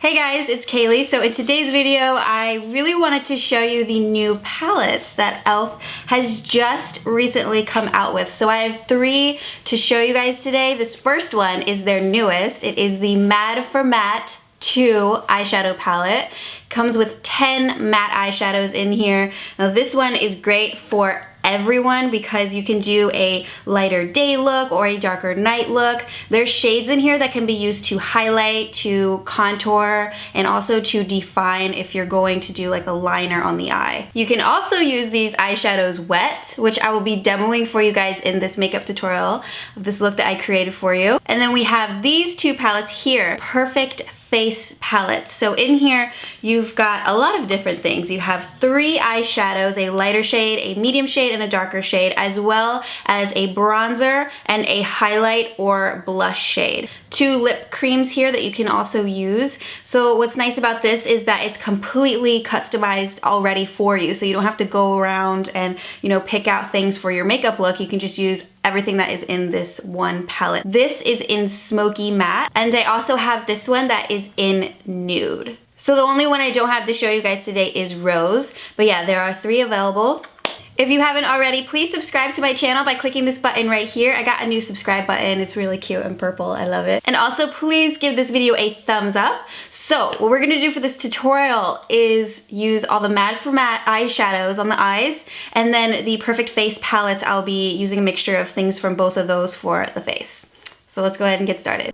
Hey guys, it's Kayleigh. So in today's video, I really wanted to show you the new palettes that E.L.F. has just recently come out with. So I have three to show you guys today. This first one is their newest. It is the Mad for Matte 2 eyeshadow palette. Comes with 10 matte eyeshadows in here. Now this one is great for everyone because you can do a lighter day look or a darker night look. There's shades in here that can be used to highlight, to contour, and also to define if you're going to do like a liner on the eye. You can also use these eyeshadows wet, which I will be demoing for you guys in this makeup tutorial of this look that I created for you. And then we have these two palettes here, Perfect Face palettes. So in here you've got a lot of different things. You have 3 eyeshadows, a lighter shade, a medium shade, and a darker shade, as well as a bronzer and a highlight or blush shade. 2 lip creams here that you can also use. So what's nice about this is that it's completely customized already for you, so you don't have to go around and pick out things for your makeup look. You can just use everything that is in this one palette. This is in Smokey Matte, and I also have this one that is in Nude. So the only one I don't have to show you guys today is Rose, but yeah, there are 3 available. If you haven't already, please subscribe to my channel by clicking this button right here. I got a new subscribe button. It's really cute and purple. I love it. And also please give this video a thumbs up. So what we're gonna do for this tutorial is use all the Mad for Matte eyeshadows on the eyes, and then the Perfect Face palettes. I'll be using a mixture of things from both of those for the face. So let's go ahead and get started.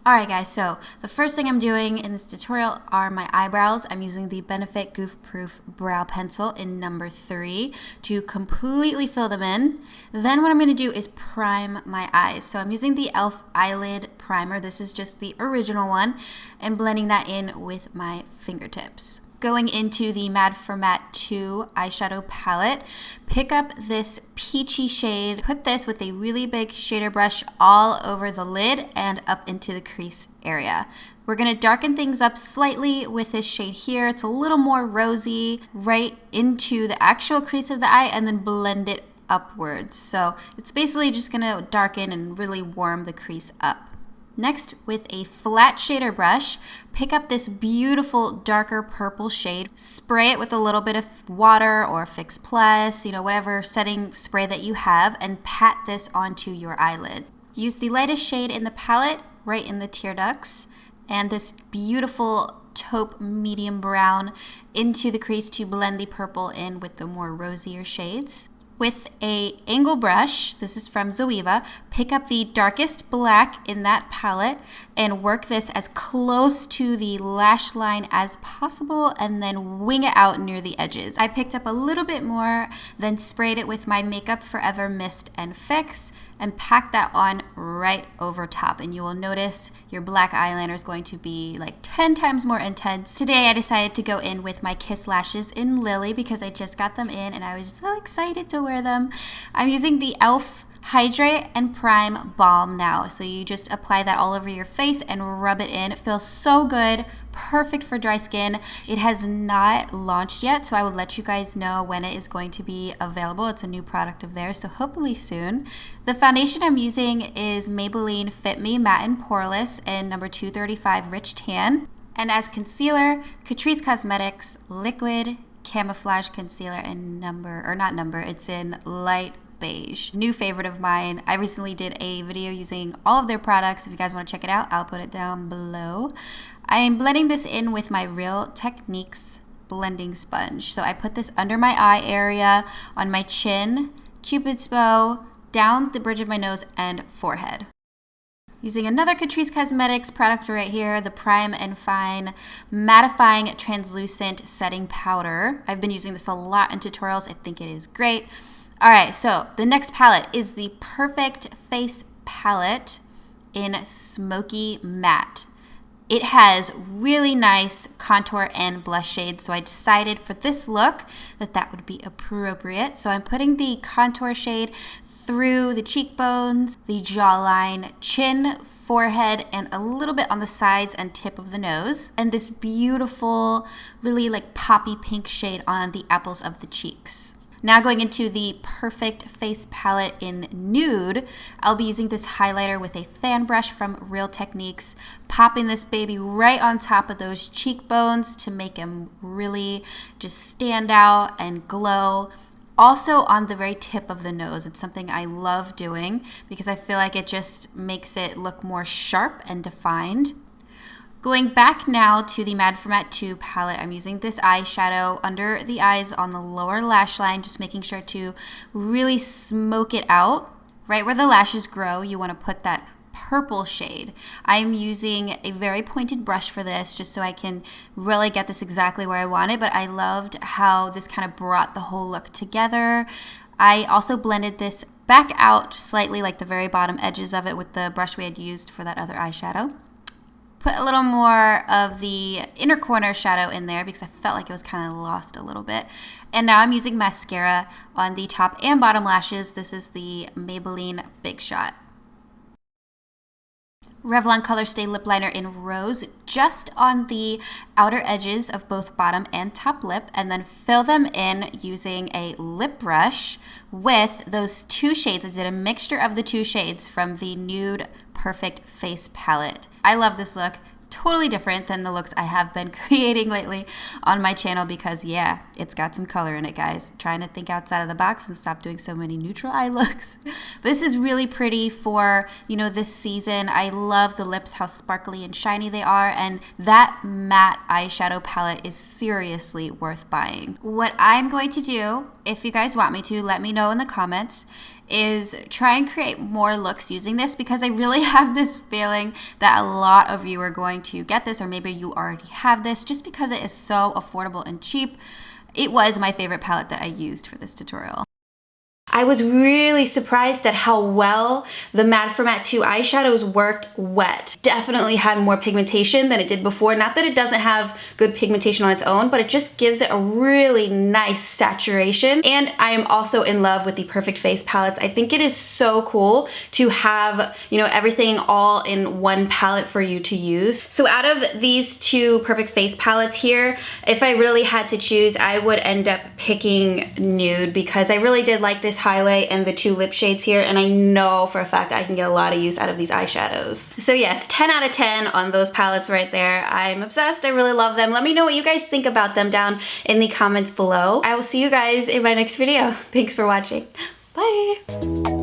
Alright guys, so the first thing I'm doing in this tutorial are my eyebrows. I'm using the Benefit Goof Proof Brow Pencil in number 3 to completely fill them in. Then what I'm going to do is prime my eyes. So I'm using the E.L.F. Eyelid Primer. This is just the original one, and blending that in with my fingertips. Going into the Mad for Matte 2 eyeshadow palette, pick up this peachy shade, put this with a really big shader brush all over the lid and up into the crease area. We're going to darken things up slightly with this shade here. It's a little more rosy, right into the actual crease of the eye, and then blend it upwards. So it's basically just going to darken and really warm the crease up. Next, with a flat shader brush, pick up this beautiful darker purple shade, spray it with a little bit of water or Fix Plus, whatever setting spray that you have, and pat this onto your eyelid. Use the lightest shade in the palette, right in the tear ducts, and this beautiful taupe medium brown into the crease to blend the purple in with the more rosier shades. With a angle brush, this is from Zoeva, pick up the darkest black in that palette and work this as close to the lash line as possible, and then wing it out near the edges. I picked up a little bit more, then sprayed it with my Makeup Forever Mist and Fix, and pack that on right over top, and you will notice your black eyeliner is going to be like 10 times more intense. Today I decided to go in with my Kiss lashes in Lily because I just got them in and I was so excited to wear them. I'm using the E.L.F. Hydrate and Prime Balm now. So you just apply that all over your face and rub it in. It feels so good, perfect for dry skin. It has not launched yet, so I will let you guys know when it is going to be available. It's a new product of theirs, so hopefully soon. The foundation I'm using is Maybelline Fit Me Matte and Poreless in number 235 Rich Tan. And as concealer, Catrice Cosmetics Liquid Camouflage Concealer in it's in Light Beige. New favorite of mine. I recently did a video using all of their products. If you guys want to check it out, I'll put it down below. I'm blending this in with my Real Techniques blending sponge. So I put this under my eye area, on my chin, Cupid's bow, down the bridge of my nose, and forehead. Using another Catrice Cosmetics product right here, the Prime and Fine Mattifying Translucent Setting Powder. I've been using this a lot in tutorials. I think it is great. Alright, so the next palette is the Perfect Face palette in Smokey Matte. It has really nice contour and blush shades, so I decided for this look that would be appropriate. So I'm putting the contour shade through the cheekbones, the jawline, chin, forehead, and a little bit on the sides and tip of the nose. And this beautiful, really like poppy pink shade on the apples of the cheeks. Now going into the Perfect Face Palette in Nude, I'll be using this highlighter with a fan brush from Real Techniques, popping this baby right on top of those cheekbones to make them really just stand out and glow. Also on the very tip of the nose. It's something I love doing because I feel like it just makes it look more sharp and defined. Going back now to the Mad for Matte 2 palette, I'm using this eyeshadow under the eyes on the lower lash line, just making sure to really smoke it out. Right where the lashes grow, you want to put that purple shade. I'm using a very pointed brush for this just so I can really get this exactly where I want it, but I loved how this kind of brought the whole look together. I also blended this back out slightly, like the very bottom edges of it with the brush we had used for that other eyeshadow. Put a little more of the inner corner shadow in there because I felt like it was kind of lost a little bit. And now I'm using mascara on the top and bottom lashes. This is the Maybelline Big Shot. Revlon Colorstay Lip Liner in Rose, just on the outer edges of both bottom and top lip, and then fill them in using a lip brush with those two shades. I did a mixture of the two shades from the Nude Perfect Face Palette. I love this look. Totally different than the looks I have been creating lately on my channel because yeah, it's got some color in it, guys. Trying to think outside of the box and stop doing so many neutral eye looks. But this is really pretty for, you know, this season. I love the lips, how sparkly and shiny they are, and that matte eyeshadow palette is seriously worth buying. What I'm going to do, if you guys want me to, let me know in the comments, is try and create more looks using this because I really have this feeling that a lot of you are going to get this, or maybe you already have this just because it is so affordable and cheap. It was my favorite palette that I used for this tutorial. I was really surprised at how well the Mad for Matte 2 eyeshadows worked wet. Definitely had more pigmentation than it did before. Not that it doesn't have good pigmentation on its own, but it just gives it a really nice saturation. And I am also in love with the Perfect Face palettes. I think it is so cool to have, you know, everything all in one palette for you to use. So out of these two Perfect Face palettes here, if I really had to choose, I would end up picking Nude because I really did like this highlight and the two lip shades here, and I know for a fact that I can get a lot of use out of these eyeshadows. So yes, 10 out of 10 on those palettes right there. I'm obsessed. I really love them. Let me know what you guys think about them down in the comments below. I will see you guys in my next video. Thanks for watching. Bye.